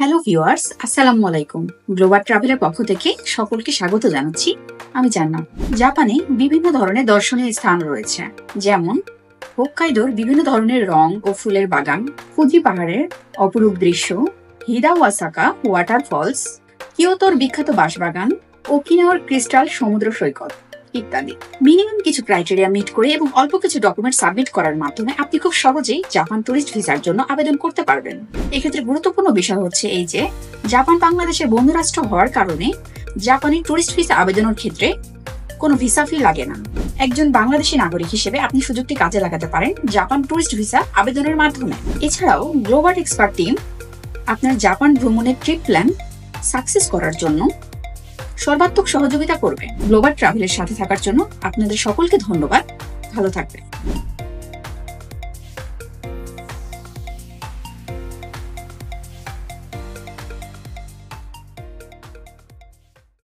Hello viewers, আসসালামু আলাইকুম। Global ট্রাভেলের পক্ষ থেকে সকলকে স্বাগত জানাচ্ছি। আমি জান্নাত। জাপানে বিভিন্ন ধরনের দর্শনীয় স্থান রয়েছে, যেমন হোক্কাইদোর বিভিন্ন ধরনের রং ও ফুলের বাগান, ফুজি পাহাড়ের অপরূপ দৃশ্য, হিদাওয়াসাকা ওয়াটারফলস, কিয়োতোর বিখ্যাত বাঁশবাগান, ওকিনাওয়ার ক্রিস্টাল সমুদ্র সৈকত ইত্যাদি। মিনিমাম কিছু ক্রাইটেরিয়া মিট করে এবং অল্প কিছু ডকুমেন্ট সাবমিট করার মাধ্যমে আপনি খুব সহজেই জাপান টুরিস্ট ভিসার জন্য আবেদন করতে পারবেন। এক্ষেত্রে গুরুত্বপূর্ণ বিষয় হচ্ছে এই যে জাপান বাংলাদেশের বন্ধু রাষ্ট্র হওয়ার কারণে জাপানি টুরিস্ট ভিসা আবেদনের ক্ষেত্রে কোনো ভিসা ফি লাগে না। একজন বাংলাদেশী নাগরিক হিসেবে আপনি সুযোগটি কাজে লাগাতে পারেন জাপান টুরিস্ট ভিসা আবেদনের মাধ্যমে। এছাড়াও গ্লোবাল এক্সপার্ট টিম আপনার জাপান ভ্রমণের ট্রিপ প্ল্যান সাকসেস করার জন্য সর্বাত্মক সহযোগিতা করবে। গ্লোবাল ট্রাভেলের সাথে থাকার জন্য আপনাদের সকলকে ধন্যবাদ। ভালো থাকবেন।